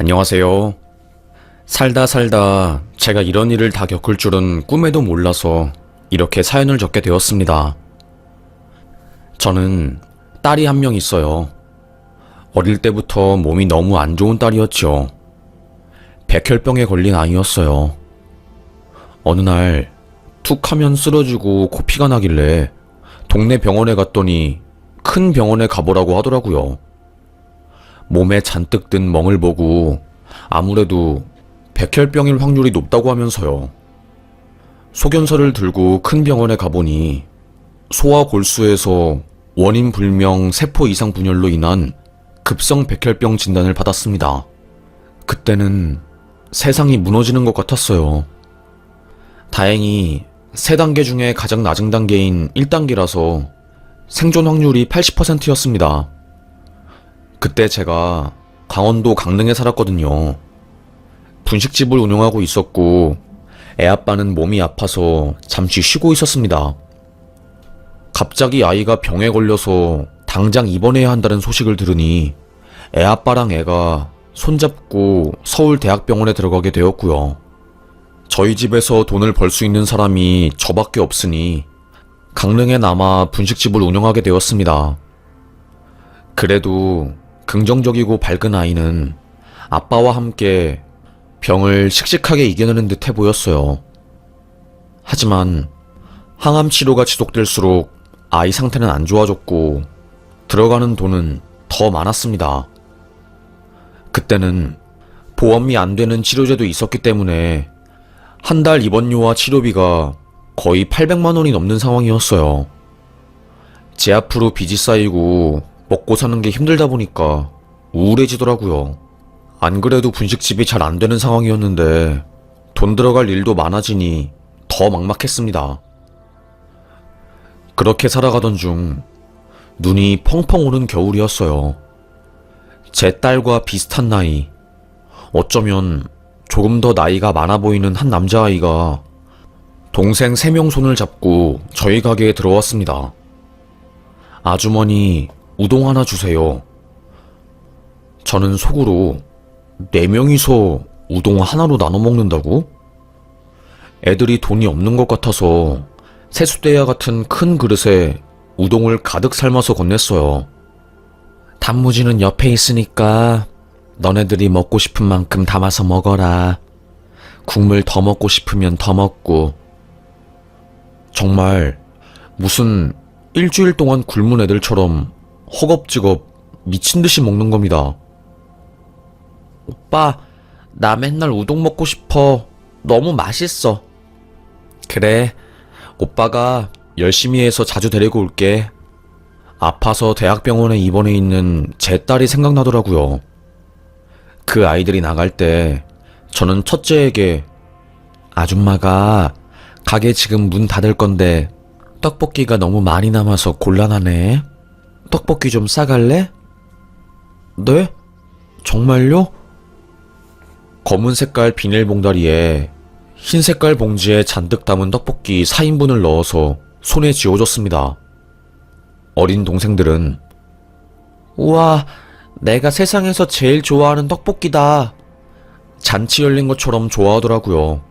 안녕하세요. 살다 살다 제가 이런 일을 다 겪을 줄은 꿈에도 몰라서 이렇게 사연을 적게 되었습니다. 저는 딸이 한 명 있어요. 어릴 때부터 몸이 너무 안 좋은 딸이었죠. 백혈병에 걸린 아이였어요. 어느 날 툭 하면 쓰러지고 코피가 나길래 동네 병원에 갔더니 큰 병원에 가보라고 하더라고요. 몸에 잔뜩 든 멍을 보고 아무래도 백혈병일 확률이 높다고 하면서요. 소견서를 들고 큰 병원에 가보니 소화골수에서 원인 불명 세포 이상 분열로 인한 급성 백혈병 진단을 받았습니다. 그때는 세상이 무너지는 것 같았어요. 다행히 3단계 중에 가장 낮은 단계인 1단계라서 생존 확률이 80%였습니다. 그때 제가 강원도 강릉에 살았거든요. 분식집을 운영하고 있었고 애아빠는 몸이 아파서 잠시 쉬고 있었습니다. 갑자기 아이가 병에 걸려서 당장 입원해야 한다는 소식을 들으니 애아빠랑 애가 손잡고 서울대학병원에 들어가게 되었고요. 저희 집에서 돈을 벌 수 있는 사람이 저밖에 없으니 강릉에 남아 분식집을 운영하게 되었습니다. 그래도 긍정적이고 밝은 아이는 아빠와 함께 병을 씩씩하게 이겨내는 듯해 보였어요. 하지만 항암 치료가 지속될수록 아이 상태는 안 좋아졌고 들어가는 돈은 더 많았습니다. 그때는 보험이 안 되는 치료제도 있었기 때문에 한 달 입원료와 치료비가 거의 800만 원이 넘는 상황이었어요. 제 앞으로 빚이 쌓이고 먹고 사는 게 힘들다 보니까 우울해지더라고요. 안 그래도 분식집이 잘 안 되는 상황이었는데 돈 들어갈 일도 많아지니 더 막막했습니다. 그렇게 살아가던 중 눈이 펑펑 오는 겨울이었어요. 제 딸과 비슷한 나이, 어쩌면 조금 더 나이가 많아 보이는 한 남자아이가 동생 3명 손을 잡고 저희 가게에 들어왔습니다. 아주머니, 우동 하나 주세요. 저는 속으로 4명이서 우동 하나로 나눠 먹는다고? 애들이 돈이 없는 것 같아서 세숫대야 같은 큰 그릇에 우동을 가득 삶아서 건넸어요. 단무지는 옆에 있으니까 너네들이 먹고 싶은 만큼 담아서 먹어라. 국물 더 먹고 싶으면 더 먹고. 정말 무슨 일주일 동안 굶은 애들처럼 허겁지겁 미친듯이 먹는 겁니다. 오빠, 나 맨날 우동 먹고 싶어. 너무 맛있어. 그래, 오빠가 열심히 해서 자주 데리고 올게. 아파서 대학병원에 입원해 있는 제 딸이 생각나더라고요. 그 아이들이 나갈 때 저는 첫째에게 아줌마가 가게 지금 문 닫을 건데 떡볶이가 너무 많이 남아서 곤란하네. 떡볶이 좀 싸갈래? 네? 정말요? 검은 색깔 비닐봉다리에 흰 색깔 봉지에 잔뜩 담은 떡볶이 4인분을 넣어서 손에 쥐어줬습니다. 어린 동생들은 우와, 내가 세상에서 제일 좋아하는 떡볶이다. 잔치 열린 것처럼 좋아하더라고요.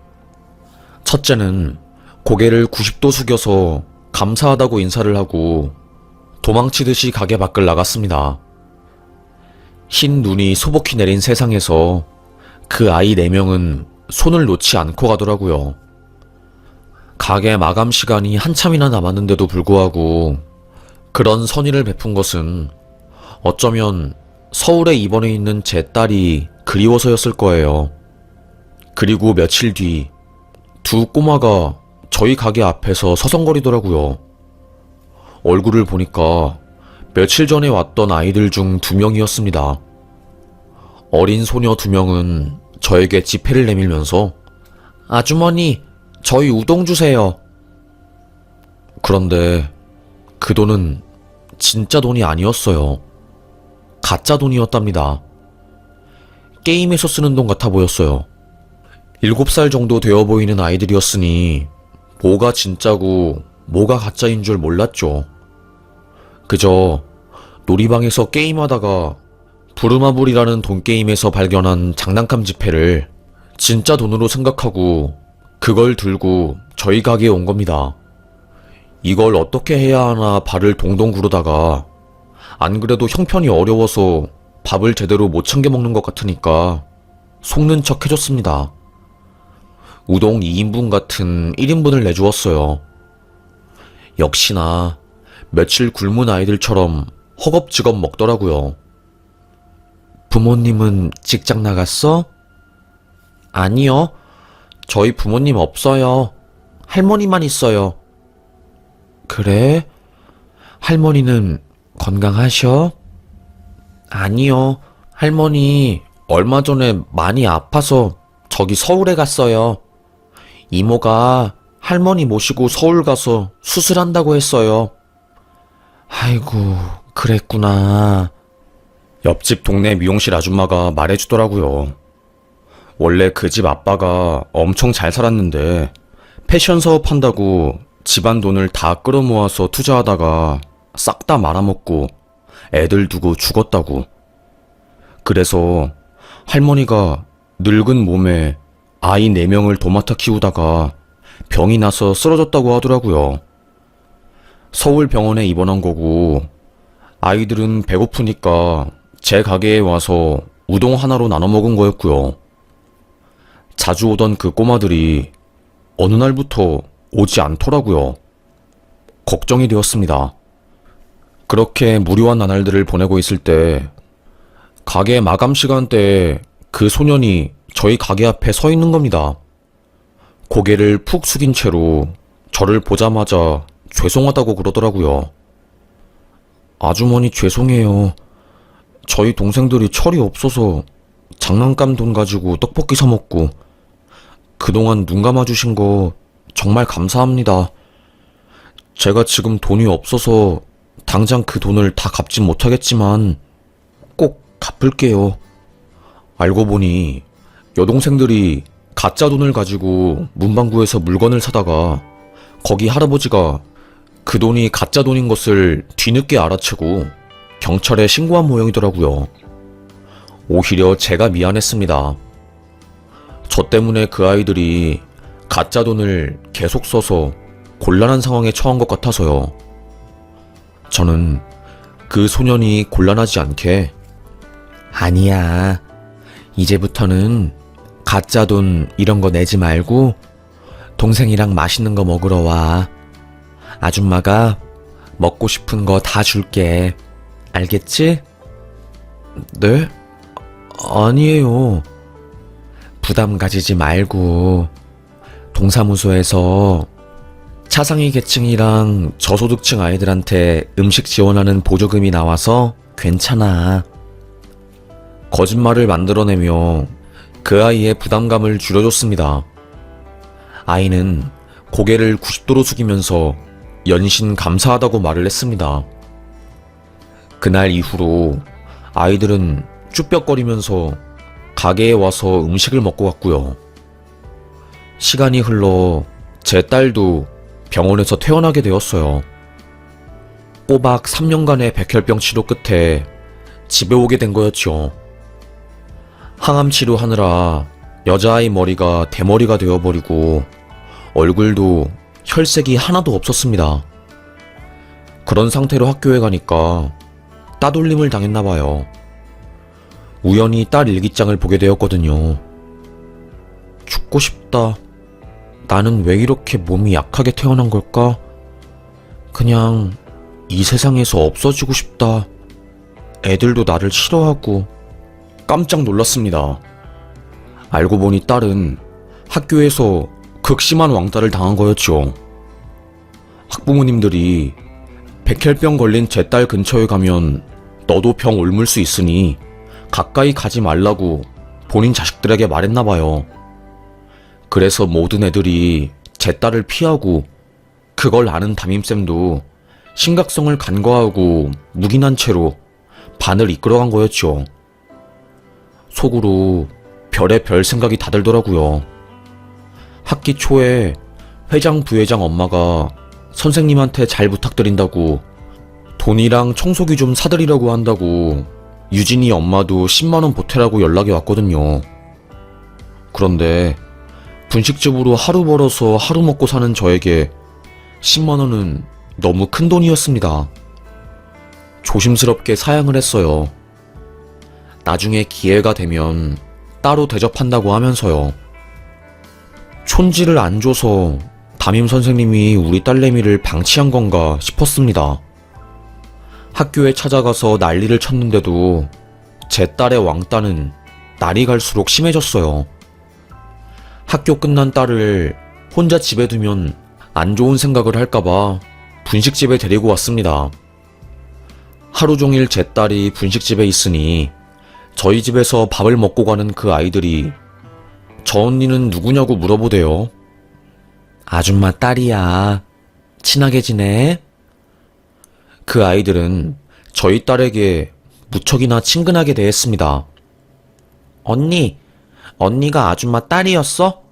첫째는 고개를 90도 숙여서 감사하다고 인사를 하고 도망치듯이 가게 밖을 나갔습니다. 흰 눈이 소복히 내린 세상에서 그 아이 4명은 손을 놓지 않고 가더라고요. 가게 마감 시간이 한참이나 남았는데도 불구하고 그런 선의를 베푼 것은 어쩌면 서울에 입원해 있는 제 딸이 그리워서였을 거예요. 그리고 며칠 뒤 2 꼬마가 저희 가게 앞에서 서성거리더라고요. 얼굴을 보니까 며칠 전에 왔던 아이들 중 2명이었습니다. 어린 소녀 2명은 저에게 지폐를 내밀면서 아주머니, 저희 우동 주세요. 그런데 그 돈은 진짜 돈이 아니었어요. 가짜 돈이었답니다. 게임에서 쓰는 돈 같아 보였어요. 7살 정도 되어 보이는 아이들이었으니 뭐가 진짜고 뭐가 가짜인 줄 몰랐죠. 그저 놀이방에서 게임하다가 부루마블이라는 돈 게임에서 발견한 장난감 지폐를 진짜 돈으로 생각하고 그걸 들고 저희 가게에 온 겁니다. 이걸 어떻게 해야 하나 발을 동동 구르다가 안 그래도 형편이 어려워서 밥을 제대로 못 챙겨 먹는 것 같으니까 속는 척 해줬습니다. 우동 2인분 같은 1인분을 내주었어요. 역시나 며칠 굶은 아이들처럼 허겁지겁 먹더라고요. 부모님은 직장 나갔어? 아니요. 저희 부모님 없어요. 할머니만 있어요. 그래? 할머니는 건강하셔? 아니요. 할머니 얼마 전에 많이 아파서 저기 서울에 갔어요. 이모가 할머니 모시고 서울 가서 수술한다고 했어요. 아이고, 그랬구나. 옆집 동네 미용실 아줌마가 말해주더라고요. 원래 그 집 아빠가 엄청 잘 살았는데 패션 사업한다고 집안 돈을 다 끌어모아서 투자하다가 싹 다 말아먹고 애들 두고 죽었다고. 그래서 할머니가 늙은 몸에 아이 4명을 도맡아 키우다가 병이 나서 쓰러졌다고 하더라고요. 서울 병원에 입원한 거고 아이들은 배고프니까 제 가게에 와서 우동 하나로 나눠 먹은 거였고요. 자주 오던 그 꼬마들이 어느 날부터 오지 않더라고요. 걱정이 되었습니다. 그렇게 무료한 나날들을 보내고 있을 때 가게 마감 시간대에 그 소년이 저희 가게 앞에 서 있는 겁니다. 고개를 푹 숙인 채로 저를 보자마자 죄송하다고 그러더라고요. 아주머니 죄송해요. 저희 동생들이 철이 없어서 장난감 돈 가지고 떡볶이 사 먹고 그동안 눈 감아주신 거 정말 감사합니다. 제가 지금 돈이 없어서 당장 그 돈을 다 갚진 못하겠지만 꼭 갚을게요. 알고 보니 여동생들이 가짜 돈을 가지고 문방구에서 물건을 사다가 거기 할아버지가 그 돈이 가짜 돈인 것을 뒤늦게 알아채고 경찰에 신고한 모양이더라고요. 오히려 제가 미안했습니다. 저 때문에 그 아이들이 가짜 돈을 계속 써서 곤란한 상황에 처한 것 같아서요. 저는 그 소년이 곤란하지 않게 아니야. 이제부터는 가짜 돈 이런 거 내지 말고 동생이랑 맛있는 거 먹으러 와. 아줌마가 먹고 싶은 거 다 줄게. 알겠지? 네? 아니에요. 부담 가지지 말고 동사무소에서 차상위 계층이랑 저소득층 아이들한테 음식 지원하는 보조금이 나와서 괜찮아. 거짓말을 만들어내며 그 아이의 부담감을 줄여줬습니다. 아이는 고개를 90도로 숙이면서 연신 감사하다고 말을 했습니다. 그날 이후로 아이들은 쭈뼛거리면서 가게에 와서 음식을 먹고 갔고요. 시간이 흘러 제 딸도 병원에서 퇴원하게 되었어요. 꼬박 3년간의 백혈병 치료 끝에 집에 오게 된 거였죠. 항암 치료하느라 여자아이 머리가 대머리가 되어버리고 얼굴도 혈색이 하나도 없었습니다. 그런 상태로 학교에 가니까 따돌림을 당했나봐요. 우연히 딸 일기장을 보게 되었거든요. 죽고 싶다. 나는 왜 이렇게 몸이 약하게 태어난 걸까? 그냥 이 세상에서 없어지고 싶다. 애들도 나를 싫어하고. 깜짝 놀랐습니다. 알고 보니 딸은 학교에서 극심한 왕따를 당한 거였죠. 학부모님들이 백혈병 걸린 제 딸 근처에 가면 너도 병 옮을 수 있으니 가까이 가지 말라고 본인 자식들에게 말했나봐요. 그래서 모든 애들이 제 딸을 피하고 그걸 아는 담임쌤도 심각성을 간과하고 묵인한 채로 반을 이끌어간 거였죠. 속으로 별의별 생각이 다 들더라고요. 학기 초에 회장 부회장 엄마가 선생님한테 잘 부탁드린다고 돈이랑 청소기 좀 사드리라고 한다고 유진이 엄마도 10만원 보태라고 연락이 왔거든요. 그런데 분식집으로 하루 벌어서 하루 먹고 사는 저에게 10만원은 너무 큰 돈이었습니다. 조심스럽게 사양을 했어요. 나중에 기회가 되면 따로 대접한다고 하면서요. 촌지를 안 줘서 담임 선생님이 우리 딸내미를 방치한 건가 싶었습니다. 학교에 찾아가서 난리를 쳤는데도 제 딸의 왕따는 날이 갈수록 심해졌어요. 학교 끝난 딸을 혼자 집에 두면 안 좋은 생각을 할까봐 분식집에 데리고 왔습니다. 하루 종일 제 딸이 분식집에 있으니 저희 집에서 밥을 먹고 가는 그 아이들이 저 언니는 누구냐고 물어보대요. 아줌마 딸이야. 친하게 지내? 그 아이들은 저희 딸에게 무척이나 친근하게 대했습니다. 언니가 아줌마 딸이었어?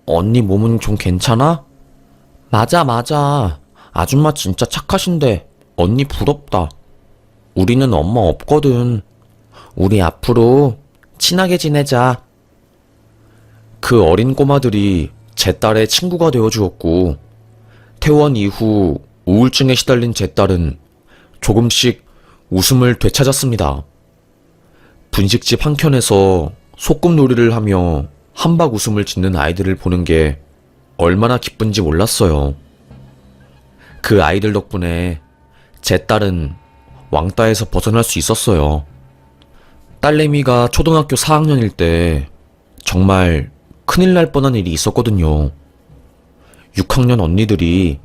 언니 몸은 좀 괜찮아? 맞아. 아줌마 진짜 착하신데 언니 부럽다. 우리는 엄마 없거든. 우리 앞으로 친하게 지내자. 그 어린 꼬마들이 제 딸의 친구가 되어주었고, 퇴원 이후 우울증에 시달린 제 딸은 조금씩 웃음을 되찾았습니다. 분식집 한켠에서 소꿉놀이를 하며 한박 웃음을 짓는 아이들을 보는 게 얼마나 기쁜지 몰랐어요. 그 아이들 덕분에 제 딸은 왕따에서 벗어날 수 있었어요. 딸내미가 초등학교 4학년일 때 정말 큰일 날 뻔한 일이 있었거든요. 6학년 언니들이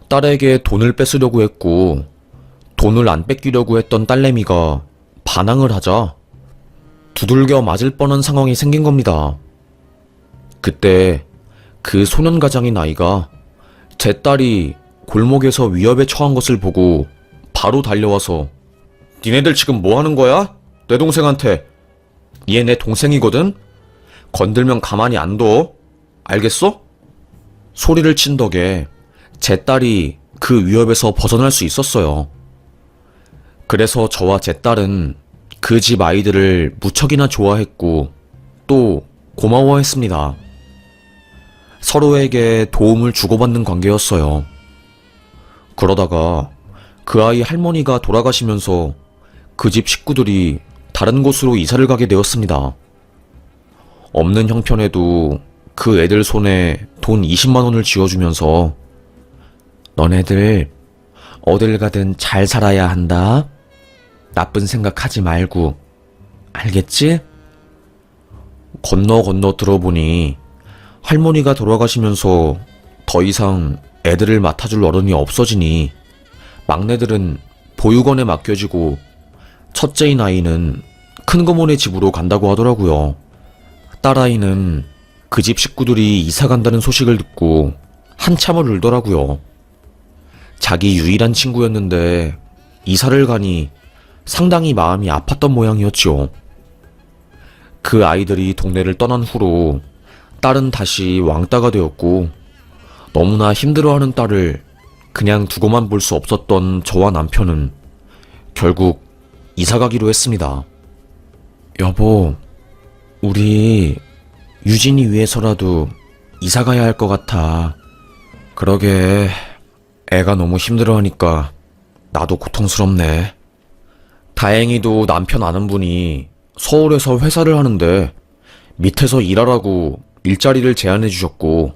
딸에게 돈을 뺏으려고 했고, 돈을 안 뺏기려고 했던 딸내미가 반항을 하자 두들겨 맞을 뻔한 상황이 생긴 겁니다. 그때 그 소년가장인 아이가 제 딸이 골목에서 위협에 처한 것을 보고 바로 달려와서 니네들 지금 뭐 하는 거야? 내 동생한테. 얘 내 동생이거든? 건들면 가만히 안 둬. 알겠어? 소리를 친 덕에 제 딸이 그 위협에서 벗어날 수 있었어요. 그래서 저와 제 딸은 그 집 아이들을 무척이나 좋아했고 또 고마워했습니다. 서로에게 도움을 주고받는 관계였어요. 그러다가 그 아이 할머니가 돌아가시면서 그 집 식구들이 다른 곳으로 이사를 가게 되었습니다. 없는 형편에도 그 애들 손에 돈 20만 원을 쥐어주면서 너네들 어딜 가든 잘 살아야 한다. 나쁜 생각하지 말고. 알겠지? 건너 들어보니 할머니가 돌아가시면서 더 이상 애들을 맡아줄 어른이 없어지니 막내들은 보육원에 맡겨지고 첫째인 아이는 큰고모네 집으로 간다고 하더라고요. 딸아이는 그 집 식구들이 이사 간다는 소식을 듣고 한참을 울더라고요. 자기 유일한 친구였는데 이사를 가니 상당히 마음이 아팠던 모양이었죠. 그 아이들이 동네를 떠난 후로 딸은 다시 왕따가 되었고 너무나 힘들어하는 딸을 그냥 두고만 볼 수 없었던 저와 남편은 결국 이사 가기로 했습니다. 여보, 우리 유진이 위해서라도 이사 가야 할 것 같아. 그러게, 애가 너무 힘들어하니까 나도 고통스럽네. 다행히도 남편 아는 분이 서울에서 회사를 하는데 밑에서 일하라고 일자리를 제안해 주셨고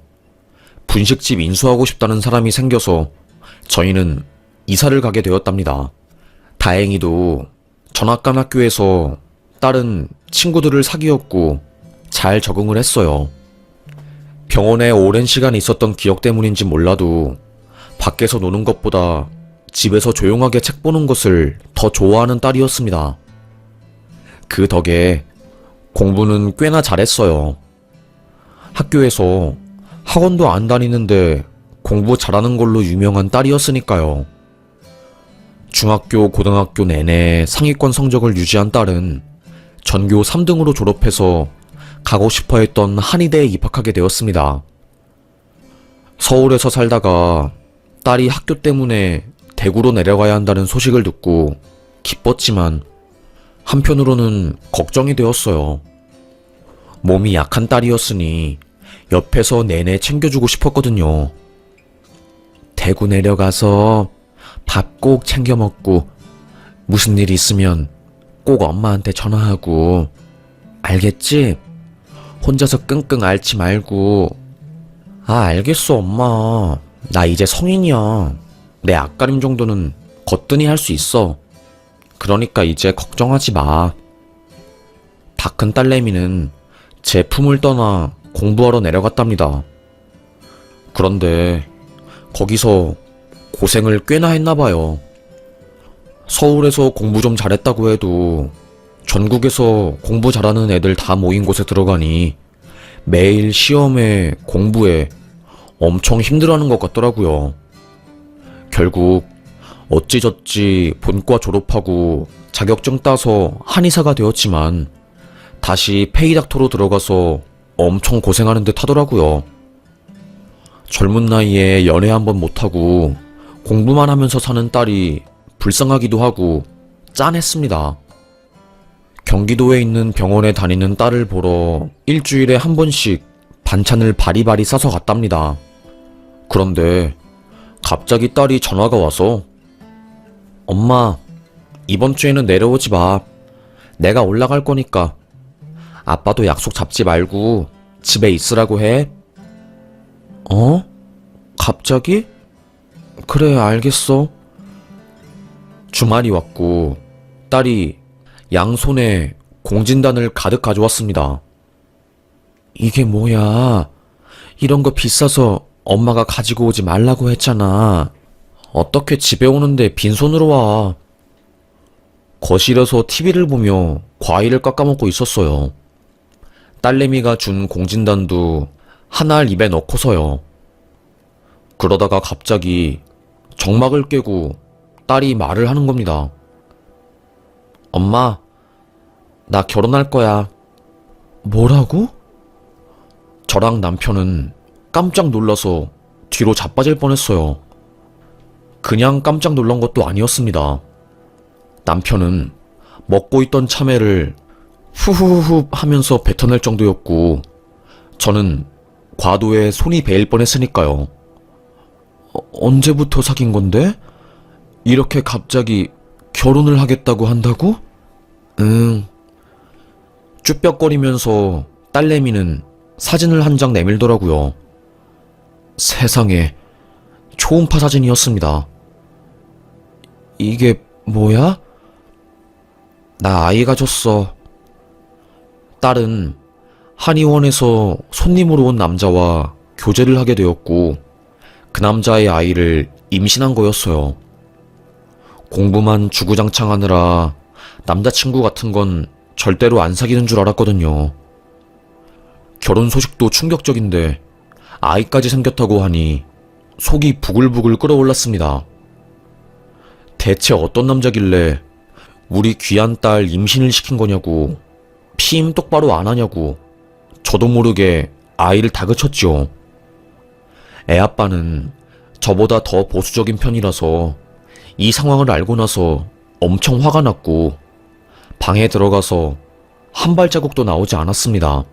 분식집 인수하고 싶다는 사람이 생겨서 저희는 이사를 가게 되었답니다. 다행히도 전학간 학교에서 딸은 친구들을 사귀었고 잘 적응을 했어요. 병원에 오랜 시간 있었던 기억 때문인지 몰라도 밖에서 노는 것보다 집에서 조용하게 책 보는 것을 더 좋아하는 딸이었습니다. 그 덕에 공부는 꽤나 잘했어요. 학교에서 학원도 안 다니는데 공부 잘하는 걸로 유명한 딸이었으니까요. 중학교, 고등학교 내내 상위권 성적을 유지한 딸은 전교 3등으로 졸업해서 가고 싶어 했던 한의대에 입학하게 되었습니다. 서울에서 살다가 딸이 학교 때문에 대구로 내려가야 한다는 소식을 듣고 기뻤지만 한편으로는 걱정이 되었어요. 몸이 약한 딸이었으니 옆에서 내내 챙겨주고 싶었거든요. 대구 내려가서 밥 꼭 챙겨 먹고 무슨 일 있으면 꼭 엄마한테 전화하고 알겠지? 혼자서 끙끙 앓지 말고. 알겠어 엄마. 나 이제 성인이야. 내 앞가림 정도는 거뜬히 할 수 있어. 그러니까 이제 걱정하지 마. 다 큰 딸내미는 제 품을 떠나 공부하러 내려갔답니다. 그런데 거기서 고생을 꽤나 했나봐요. 서울에서 공부 좀 잘했다고 해도 전국에서 공부 잘하는 애들 다 모인 곳에 들어가니 매일 시험에 공부에 엄청 힘들어하는 것 같더라고요. 결국 어찌저찌 본과 졸업하고 자격증 따서 한의사가 되었지만 다시 페이닥터로 들어가서 엄청 고생하는 듯 하더라고요. 젊은 나이에 연애 한번 못하고 공부만 하면서 사는 딸이 불쌍하기도 하고 짠했습니다. 경기도에 있는 병원에 다니는 딸을 보러 일주일에 한 번씩 반찬을 바리바리 싸서 갔답니다. 그런데 갑자기 딸이 전화가 와서 엄마, 이번 주에는 내려오지 마. 내가 올라갈 거니까. 아빠도 약속 잡지 말고 집에 있으라고 해. 갑자기? 그래, 알겠어. 주말이 왔고 딸이 양손에 공진단을 가득 가져왔습니다. 이게 뭐야? 이런 거 비싸서 엄마가 가지고 오지 말라고 했잖아. 어떻게 집에 오는데 빈손으로 와? 거실에서 TV를 보며 과일을 깎아먹고 있었어요. 딸내미가 준 공진단도 하나를 입에 넣고서요. 그러다가 갑자기 정막을 깨고 딸이 말을 하는 겁니다. 엄마, 나 결혼할 거야. 뭐라고? 저랑 남편은 깜짝 놀라서 뒤로 자빠질 뻔했어요. 그냥 깜짝 놀란 것도 아니었습니다. 남편은 먹고 있던 참외를 후후후 하면서 뱉어낼 정도였고 저는 과도에 손이 베일 뻔했으니까요. 언제부터 사귄 건데? 이렇게 갑자기 결혼을 하겠다고 한다고? 응. 쭈뼛거리면서 딸내미는 사진을 한 장 내밀더라고요. 세상에, 초음파 사진이었습니다. 이게 뭐야? 나 아이 가졌어. 딸은 한의원에서 손님으로 온 남자와 교제를 하게 되었고 그 남자의 아이를 임신한 거였어요. 공부만 주구장창하느라 남자친구 같은 건 절대로 안 사귀는 줄 알았거든요. 결혼 소식도 충격적인데 아이까지 생겼다고 하니 속이 부글부글 끓어올랐습니다. 대체 어떤 남자길래 우리 귀한 딸 임신을 시킨 거냐고, 피임 똑바로 안 하냐고 저도 모르게 아이를 다그쳤죠. 애아빠는 저보다 더 보수적인 편이라서 이 상황을 알고 나서 엄청 화가 났고 방에 들어가서 한 발자국도 나오지 않았습니다.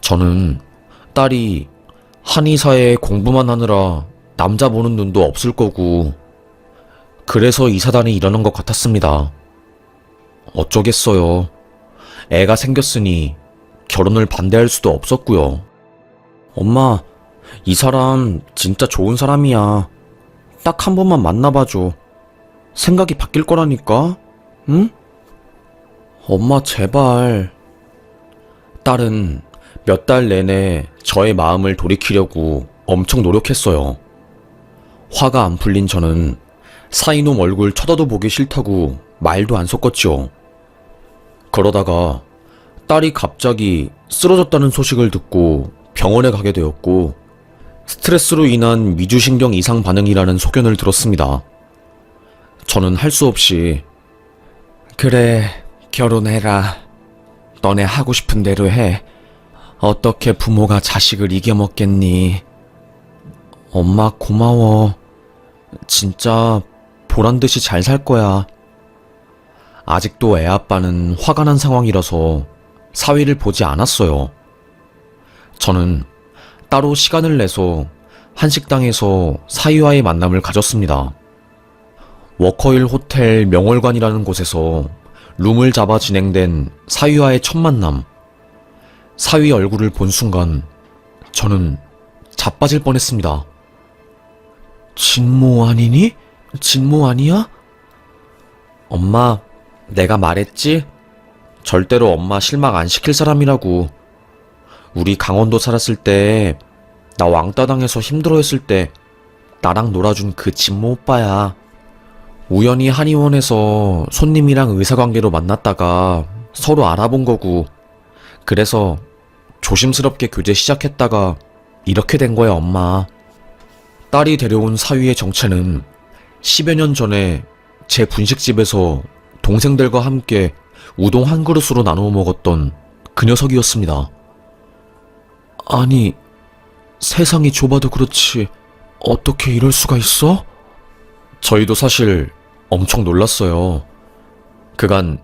저는 딸이 한의사에 공부만 하느라 남자 보는 눈도 없을 거고 그래서 이 사단이 일어난 것 같았습니다. 어쩌겠어요. 애가 생겼으니 결혼을 반대할 수도 없었고요. 엄마, 이 사람 진짜 좋은 사람이야. 딱 한 번만 만나봐줘. 생각이 바뀔 거라니까? 응? 엄마 제발. 딸은 몇 달 내내 저의 마음을 돌이키려고 엄청 노력했어요. 화가 안 풀린 저는 사이놈 얼굴 쳐다도 보기 싫다고 말도 안 섞었죠. 그러다가 딸이 갑자기 쓰러졌다는 소식을 듣고 병원에 가게 되었고 스트레스로 인한 위주신경 이상 반응이라는 소견을 들었습니다. 저는 할 수 없이 그래, 결혼해라. 너네 하고 싶은 대로 해. 어떻게 부모가 자식을 이겨먹겠니? 엄마 고마워. 진짜 보란듯이 잘 살 거야. 아직도 애 아빠는 화가 난 상황이라서 사위를 보지 않았어요. 저는 따로 시간을 내서 한식당에서 사위와의 만남을 가졌습니다. 워커힐 호텔 명월관이라는 곳에서 룸을 잡아 진행된 사위와의 첫 만남. 사위 얼굴을 본 순간 저는 자빠질 뻔했습니다. 진모 아니니? 진모 아니야? 엄마, 내가 말했지? 절대로 엄마 실망 안 시킬 사람이라고. 우리 강원도 살았을 때, 나 왕따 당해서 힘들어했을 때 나랑 놀아준 그 진모 오빠야. 우연히 한의원에서 손님이랑 의사관계로 만났다가 서로 알아본 거고, 그래서 조심스럽게 교제 시작했다가 이렇게 된 거야, 엄마. 딸이 데려온 사위의 정체는 10여 년 전에 제 분식집에서 동생들과 함께 우동 한 그릇으로 나누어 먹었던 그 녀석이었습니다. 아니, 세상이 좁아도 그렇지 어떻게 이럴 수가 있어? 저희도 사실 엄청 놀랐어요. 그간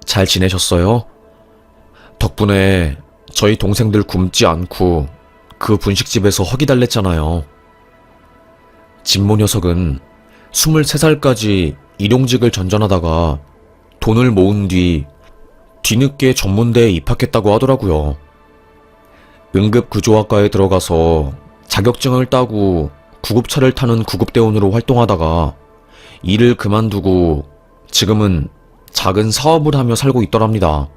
잘 지내셨어요? 덕분에 저희 동생들 굶지 않고 그 분식집에서 허기달랬잖아요. 진모 녀석은 23살까지 일용직을 전전하다가 돈을 모은 뒤 뒤늦게 전문대에 입학했다고 하더라고요. 응급구조학과에 들어가서 자격증을 따고 구급차를 타는 구급대원으로 활동하다가 일을 그만두고 지금은 작은 사업을 하며 살고 있더랍니다.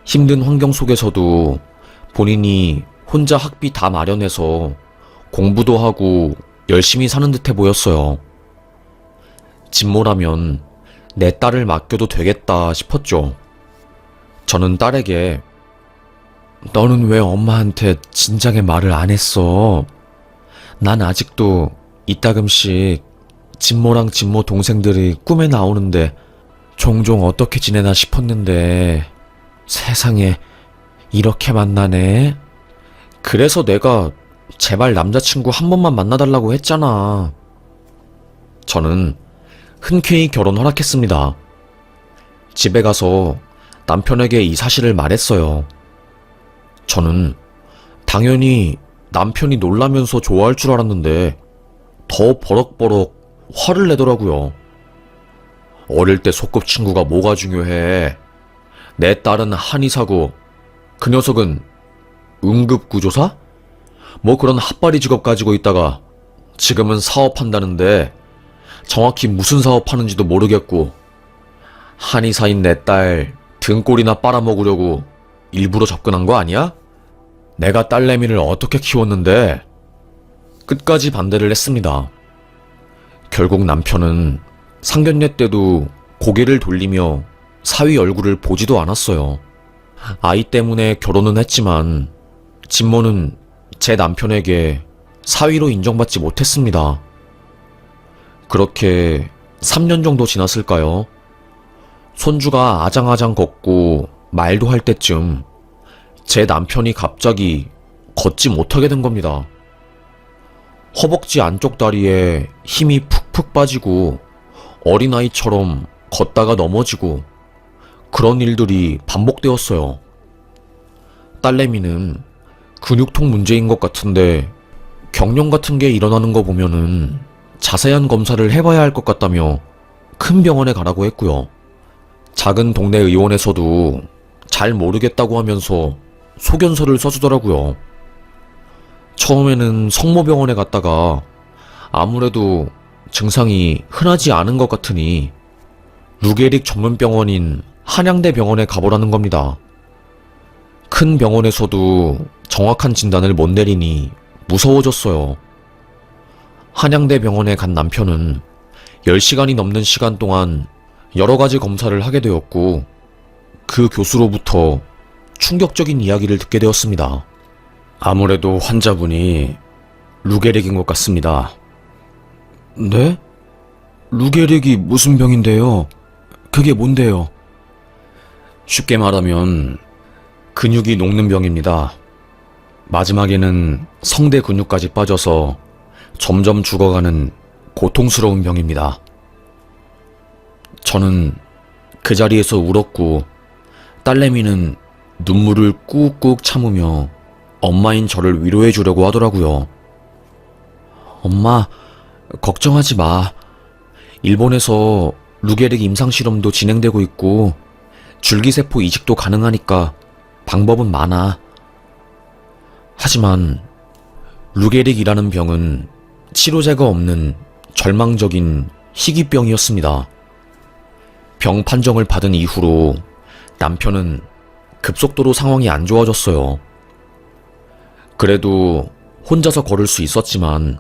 힘든 환경 속에서도 본인이 혼자 학비 다 마련해서 공부도 하고 열심히 사는 듯해 보였어요. 진모라면 내 딸을 맡겨도 되겠다 싶었죠. 저는 딸에게 너는 왜 엄마한테 진작에 말을 안 했어? 난 아직도 이따금씩 진모랑 진모 동생들이 꿈에 나오는데 종종 어떻게 지내나 싶었는데 세상에 이렇게 만나네? 그래서 내가 제발 남자친구 한 번만 만나달라고 했잖아. 저는 흔쾌히 결혼 허락했습니다. 집에 가서 남편에게 이 사실을 말했어요. 저는 당연히 남편이 놀라면서 좋아할 줄 알았는데 더 버럭버럭 화를 내더라고요. 어릴 때 소꿉친구가 뭐가 중요해. 내 딸은 한의사고 그 녀석은 응급구조사? 뭐 그런 핫바리 직업 가지고 있다가 지금은 사업한다는데 정확히 무슨 사업하는지도 모르겠고 한의사인 내 딸 등골이나 빨아먹으려고 일부러 접근한 거 아니야? 내가 딸내미를 어떻게 키웠는데? 끝까지 반대를 했습니다. 결국 남편은 상견례 때도 고개를 돌리며 사위 얼굴을 보지도 않았어요. 아이 때문에 결혼은 했지만 진모는 제 남편에게 사위로 인정받지 못했습니다. 그렇게 3년 정도 지났을까요? 손주가 아장아장 걷고 말도 할 때쯤 제 남편이 갑자기 걷지 못하게 된 겁니다. 허벅지 안쪽 다리에 힘이 푹푹 빠지고 어린아이처럼 걷다가 넘어지고 그런 일들이 반복되었어요. 딸내미는 근육통 문제인 것 같은데 경련 같은 게 일어나는 거 보면은 자세한 검사를 해봐야 할 것 같다며 큰 병원에 가라고 했고요. 작은 동네 의원에서도 잘 모르겠다고 하면서 소견서를 써주더라고요. 처음에는 성모병원에 갔다가 아무래도 증상이 흔하지 않은 것 같으니 루게릭 전문병원인 한양대 병원에 가보라는 겁니다. 큰 병원에서도 정확한 진단을 못 내리니 무서워졌어요. 한양대 병원에 간 남편은 10시간이 넘는 시간 동안 여러 가지 검사를 하게 되었고 그 교수로부터 충격적인 이야기를 듣게 되었습니다. 아무래도 환자분이 루게릭인 것 같습니다. 네? 루게릭이 무슨 병인데요? 그게 뭔데요? 쉽게 말하면 근육이 녹는 병입니다. 마지막에는 성대 근육까지 빠져서 점점 죽어가는 고통스러운 병입니다. 저는 그 자리에서 울었고 딸내미는 눈물을 꾹꾹 참으며 엄마인 저를 위로해 주려고 하더라고요. 엄마, 걱정하지 마. 일본에서 루게릭 임상실험도 진행되고 있고 줄기세포 이식도 가능하니까 방법은 많아. 하지만 루게릭이라는 병은 치료제가 없는 절망적인 희귀병이었습니다. 병 판정을 받은 이후로 남편은 급속도로 상황이 안 좋아졌어요. 그래도 혼자서 걸을 수 있었지만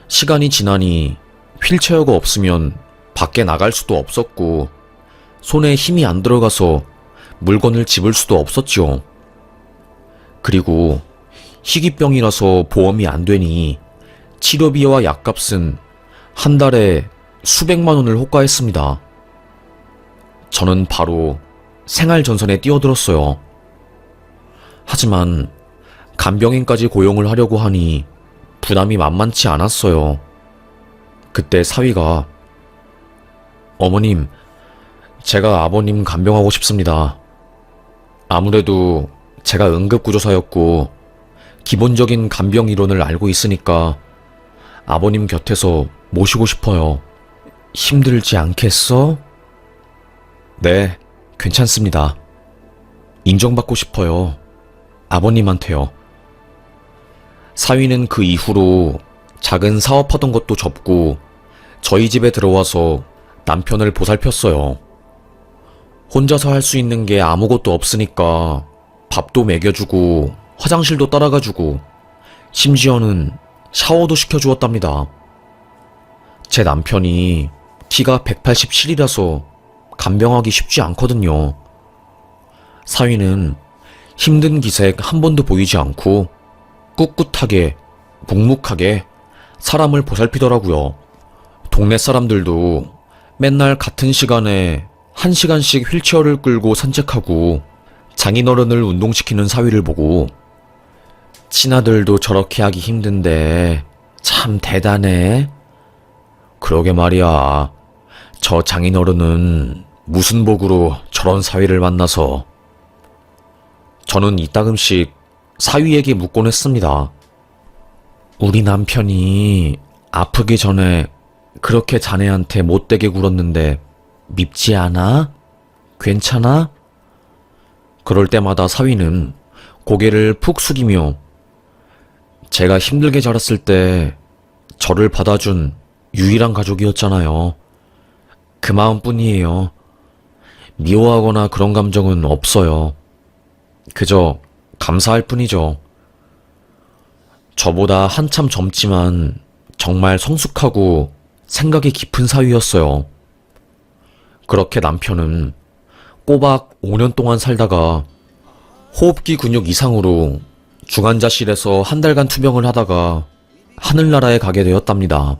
시간이 지나니 휠체어가 없으면 밖에 나갈 수도 없었고 손에 힘이 안 들어가서 물건을 집을 수도 없었죠. 그리고 희귀병이라서 보험이 안 되니 치료비와 약값은 한 달에 수백만 원을 호가했습니다. 저는 바로 생활전선에 뛰어들었어요. 하지만 간병인까지 고용을 하려고 하니 부담이 만만치 않았어요. 그때 사위가 어머님, 제가 아버님 간병하고 싶습니다. 아무래도 제가 응급구조사였고 기본적인 간병 이론을 알고 있으니까 아버님 곁에서 모시고 싶어요. 힘들지 않겠어? 네, 괜찮습니다. 인정받고 싶어요. 아버님한테요. 사위는 그 이후로 작은 사업하던 것도 접고 저희 집에 들어와서 남편을 보살폈어요. 혼자서 할 수 있는 게 아무것도 없으니까 밥도 먹여주고 화장실도 따라가주고 심지어는 샤워도 시켜주었답니다. 제 남편이 키가 187이라서 간병하기 쉽지 않거든요. 사위는 힘든 기색 한 번도 보이지 않고 꿋꿋하게 묵묵하게 사람을 보살피더라고요. 동네 사람들도 맨날 같은 시간에 1시간씩 휠체어를 끌고 산책하고 장인어른을 운동시키는 사위를 보고 친아들도 저렇게 하기 힘든데 참 대단해. 그러게 말이야. 저 장인어른은 무슨 복으로 저런 사위를 만나서. 저는 이따금씩 사위에게 묻곤 했습니다. 우리 남편이 아프기 전에 그렇게 자네한테 못되게 굴었는데 밉지 않아? 괜찮아? 그럴 때마다 사위는 고개를 푹 숙이며 제가 힘들게 자랐을 때 저를 받아준 유일한 가족이었잖아요. 그 마음뿐이에요. 미워하거나 그런 감정은 없어요. 그저 감사할 뿐이죠. 저보다 한참 젊지만 정말 성숙하고 생각이 깊은 사위였어요. 그렇게 남편은 꼬박 5년 동안 살다가 호흡기 근육 이상으로 중환자실에서 한 달간 투병을 하다가 하늘나라에 가게 되었답니다.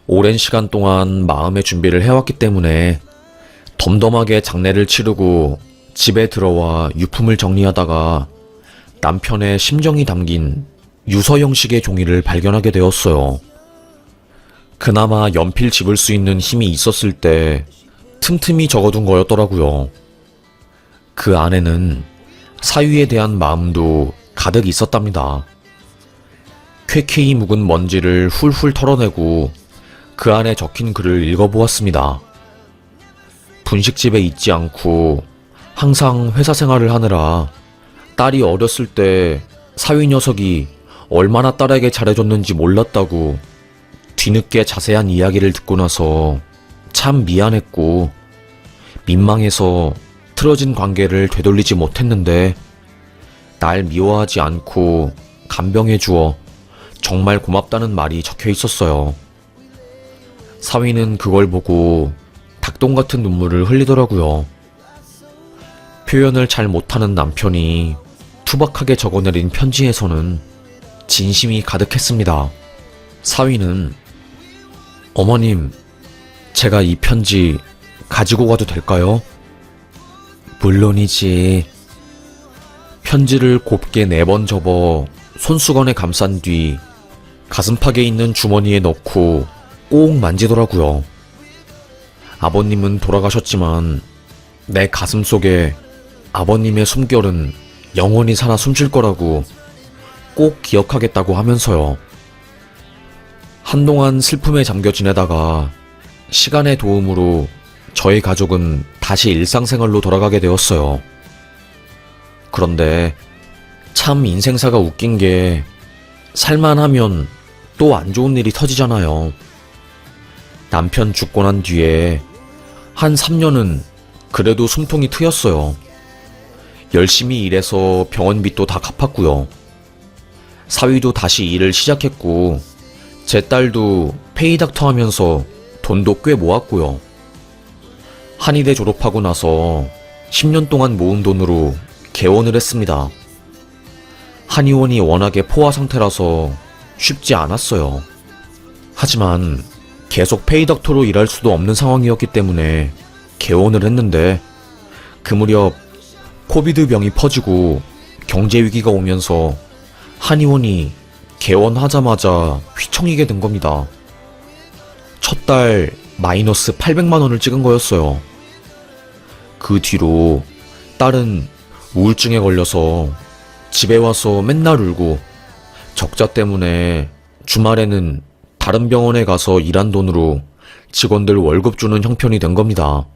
오랜 시간 동안 마음의 준비를 해왔기 때문에 덤덤하게 장례를 치르고 집에 들어와 유품을 정리하다가 남편의 심정이 담긴 유서 형식의 종이를 발견하게 되었어요. 그나마 연필 집을 수 있는 힘이 있었을 때 틈틈이 적어둔 거였더라고요. 그 안에는 사위에 대한 마음도 가득 있었답니다. 쾌쾌히 묵은 먼지를 훌훌 털어내고 그 안에 적힌 글을 읽어보았습니다. 분식집에 있지 않고 항상 회사 생활을 하느라 딸이 어렸을 때 사위 녀석이 얼마나 딸에게 잘해줬는지 몰랐다고 뒤늦게 자세한 이야기를 듣고 나서 참 미안했고 민망해서 틀어진 관계를 되돌리지 못했는데 날 미워하지 않고 간병해 주어 정말 고맙다는 말이 적혀 있었어요. 사위는 그걸 보고 닭똥 같은 눈물을 흘리더라고요. 표현을 잘 못하는 남편이 투박하게 적어내린 편지에서는 진심이 가득했습니다. 사위는 어머님, 제가 이 편지 가지고 가도 될까요? 물론이지. 편지를 곱게 4번 접어 손수건에 감싼 뒤 가슴팍에 있는 주머니에 넣고 꼭 만지더라고요. 아버님은 돌아가셨지만 내 가슴 속에 아버님의 숨결은 영원히 살아 숨쉴 거라고 꼭 기억하겠다고 하면서요. 한동안 슬픔에 잠겨 지내다가 시간의 도움으로 저희 가족은 다시 일상생활로 돌아가게 되었어요. 그런데 참 인생사가 웃긴 게 살만하면 또 안 좋은 일이 터지잖아요. 남편 죽고 난 뒤에 한 3년은 그래도 숨통이 트였어요. 열심히 일해서 병원비도 다 갚았고요. 사위도 다시 일을 시작했고 제 딸도 페이닥터 하면서 돈도 꽤 모았고요. 한의대 졸업하고 나서 10년 동안 모은 돈으로 개원을 했습니다. 한의원이 워낙에 포화 상태라서 쉽지 않았어요. 하지만 계속 페이닥터로 일할 수도 없는 상황이었기 때문에 개원을 했는데 그 무렵 코비드 병이 퍼지고 경제 위기가 오면서 한의원이 개원하자마자 휘청이게 된 겁니다. 첫 달 마이너스 800만 원을 찍은 거였어요. 그 뒤로 딸은 우울증에 걸려서 집에 와서 맨날 울고 적자 때문에 주말에는 다른 병원에 가서 일한 돈으로 직원들 월급 주는 형편이 된 겁니다.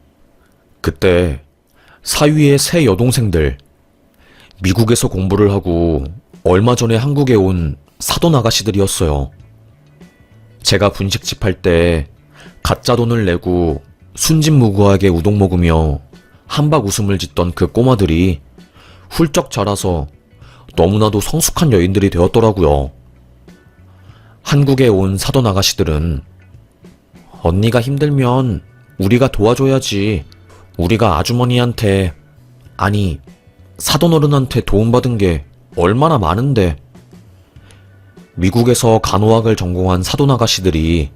그때 사위의 새 여동생들, 미국에서 공부를 하고 얼마 전에 한국에 온 사돈 아가씨들이었어요. 제가 분식집 할 때 가짜 돈을 내고 순진무구하게 우동 먹으며 한박 웃음을 짓던 그 꼬마들이 훌쩍 자라서 너무나도 성숙한 여인들이 되었더라고요. 한국에 온 사돈 아가씨들은 언니가 힘들면 우리가 도와줘야지. 우리가 아주머니한테, 아니 사돈어른한테 도움받은 게 얼마나 많은데. 미국에서 간호학을 전공한 사돈 아가씨들이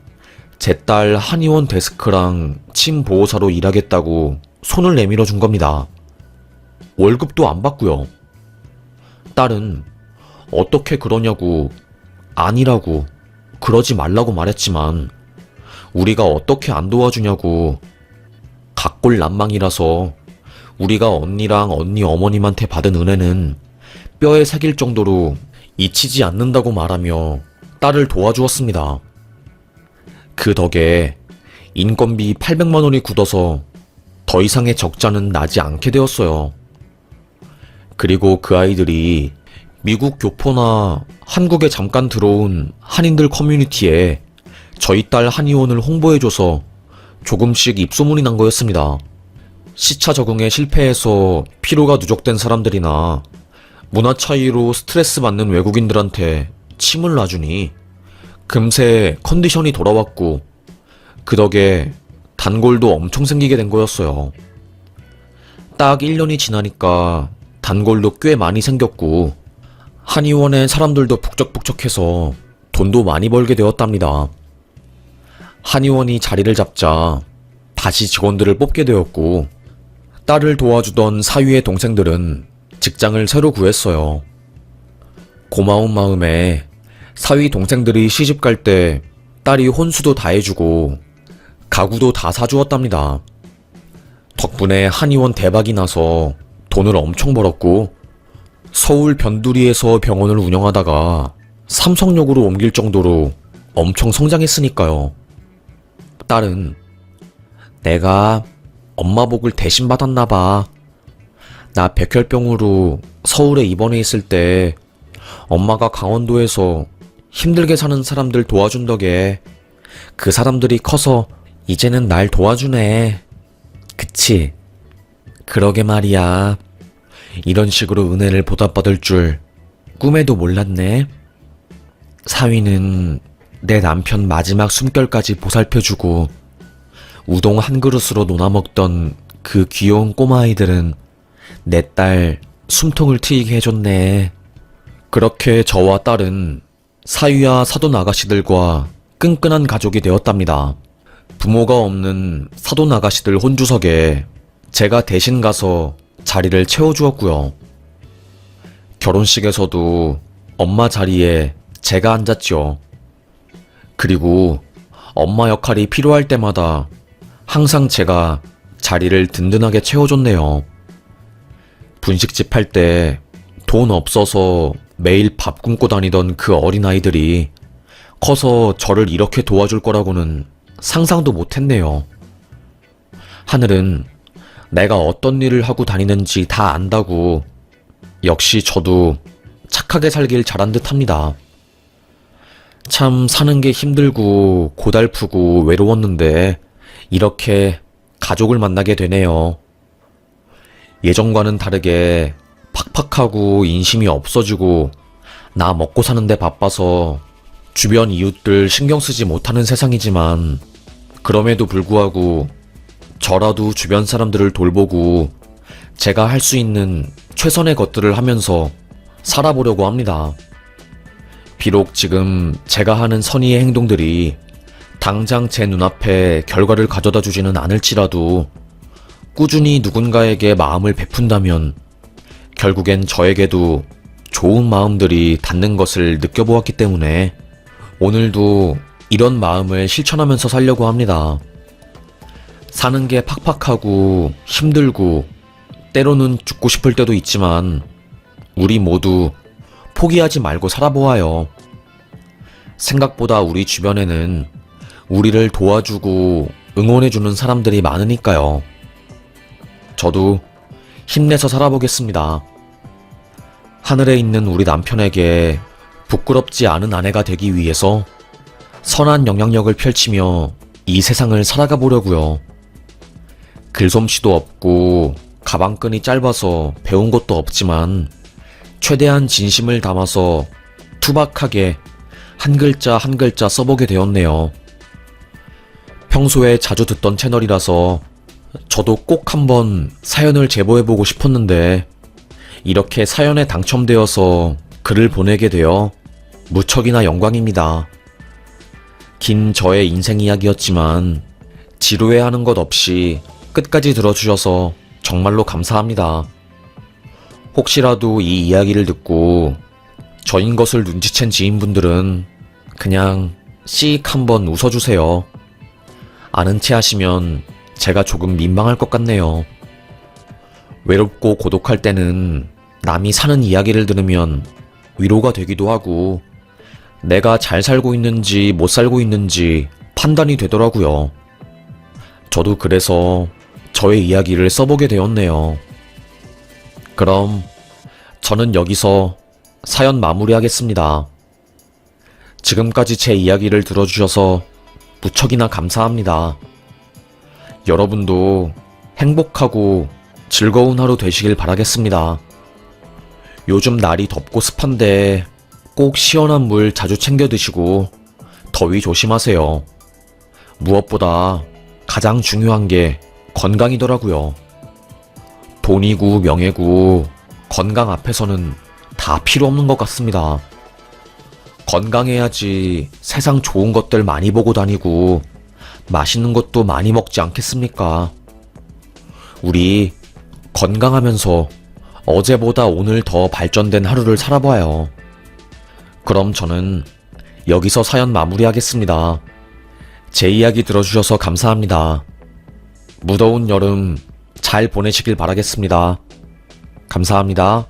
제 딸 한의원 데스크랑 침 보호사로 일하겠다고 손을 내밀어 준 겁니다. 월급도 안 받고요. 딸은 어떻게 그러냐고, 아니라고, 그러지 말라고 말했지만 우리가 어떻게 안 도와주냐고, 각골난망이라서 우리가 언니랑 언니 어머님한테 받은 은혜는 뼈에 새길 정도로 잊히지 않는다고 말하며 딸을 도와주었습니다. 그 덕에 인건비 800만 원이 굳어서 더 이상의 적자는 나지 않게 되었어요. 그리고 그 아이들이 미국 교포나 한국에 잠깐 들어온 한인들 커뮤니티에 저희 딸 한의원을 홍보해줘서 조금씩 입소문이 난 거였습니다. 시차 적응에 실패해서 피로가 누적된 사람들이나 문화 차이로 스트레스 받는 외국인들한테 침을 놔주니 금세 컨디션이 돌아왔고 그 덕에 단골도 엄청 생기게 된 거였어요. 딱 1년이 지나니까 단골도 꽤 많이 생겼고 한의원에 사람들도 북적북적해서 돈도 많이 벌게 되었답니다. 한의원이 자리를 잡자 다시 직원들을 뽑게 되었고 딸을 도와주던 사위의 동생들은 직장을 새로 구했어요. 고마운 마음에 사위 동생들이 시집 갈 때 딸이 혼수도 다 해주고 가구도 다 사주었답니다. 덕분에 한의원 대박이 나서 돈을 엄청 벌었고 서울 변두리에서 병원을 운영하다가 삼성역으로 옮길 정도로 엄청 성장했으니까요. 딸은 내가 엄마 복을 대신 받았나봐. 나 백혈병으로 서울에 입원해 있을 때 엄마가 강원도에서 힘들게 사는 사람들 도와준 덕에 그 사람들이 커서 이제는 날 도와주네. 그치? 그러게 말이야. 이런 식으로 은혜를 보답받을 줄 꿈에도 몰랐네. 사위는 내 남편 마지막 숨결까지 보살펴주고 우동 한 그릇으로 논아 먹던 그 귀여운 꼬마아이들은 내 딸 숨통을 트이게 해줬네. 그렇게 저와 딸은 사위와 사돈 아가씨들과 끈끈한 가족이 되었답니다. 부모가 없는 사돈 아가씨들 혼주석에 제가 대신 가서 자리를 채워주었고요. 결혼식에서도 엄마 자리에 제가 앉았죠. 그리고 엄마 역할이 필요할 때마다 항상 제가 자리를 든든하게 채워줬네요. 분식집 할 때 돈 없어서 매일 밥 굶고 다니던 그 어린아이들이 커서 저를 이렇게 도와줄 거라고는 상상도 못했네요. 하늘은 내가 어떤 일을 하고 다니는지 다 안다고 역시 저도 착하게 살길 잘한 듯 합니다. 참 사는 게 힘들고 고달프고 외로웠는데 이렇게 가족을 만나게 되네요. 예전과는 다르게 팍팍하고 인심이 없어지고 나 먹고 사는데 바빠서 주변 이웃들 신경 쓰지 못하는 세상이지만 그럼에도 불구하고 저라도 주변 사람들을 돌보고 제가 할 수 있는 최선의 것들을 하면서 살아보려고 합니다. 비록 지금 제가 하는 선의의 행동들이 당장 제 눈앞에 결과를 가져다 주지는 않을지라도 꾸준히 누군가에게 마음을 베푼다면 결국엔 저에게도 좋은 마음들이 닿는 것을 느껴보았기 때문에 오늘도 이런 마음을 실천하면서 살려고 합니다. 사는 게 팍팍하고 힘들고 때로는 죽고 싶을 때도 있지만 우리 모두 포기하지 말고 살아보아요. 생각보다 우리 주변에는 우리를 도와주고 응원해주는 사람들이 많으니까요. 저도 힘내서 살아보겠습니다. 하늘에 있는 우리 남편에게 부끄럽지 않은 아내가 되기 위해서 선한 영향력을 펼치며 이 세상을 살아가 보려고요. 글솜씨도 없고 가방끈이 짧아서 배운 것도 없지만 최대한 진심을 담아서 투박하게 한 글자 한 글자 써보게 되었네요. 평소에 자주 듣던 채널이라서 저도 꼭 한번 사연을 제보해보고 싶었는데 이렇게 사연에 당첨되어서 글을 보내게 되어 무척이나 영광입니다. 긴 저의 인생 이야기였지만 지루해하는 것 없이 끝까지 들어주셔서 정말로 감사합니다. 혹시라도 이 이야기를 듣고 저인 것을 눈치챈 지인분들은 그냥 씩 한번 웃어주세요. 아는 체 하시면 제가 조금 민망할 것 같네요. 외롭고 고독할 때는 남이 사는 이야기를 들으면 위로가 되기도 하고 내가 잘 살고 있는지 못 살고 있는지 판단이 되더라고요. 저도 그래서 저의 이야기를 써보게 되었네요. 그럼 저는 여기서 사연 마무리하겠습니다. 지금까지 제 이야기를 들어주셔서 무척이나 감사합니다. 여러분도 행복하고 즐거운 하루 되시길 바라겠습니다. 요즘 날이 덥고 습한데 꼭 시원한 물 자주 챙겨 드시고 더위 조심하세요. 무엇보다 가장 중요한 게 건강이더라고요. 돈이고 명예고 건강 앞에서는 다 필요 없는 것 같습니다. 건강해야지 세상 좋은 것들 많이 보고 다니고 맛있는 것도 많이 먹지 않겠습니까? 우리 건강하면서 어제보다 오늘 더 발전된 하루를 살아봐요. 그럼 저는 여기서 사연 마무리하겠습니다. 제 이야기 들어주셔서 감사합니다. 무더운 여름 잘 보내시길 바라겠습니다. 감사합니다.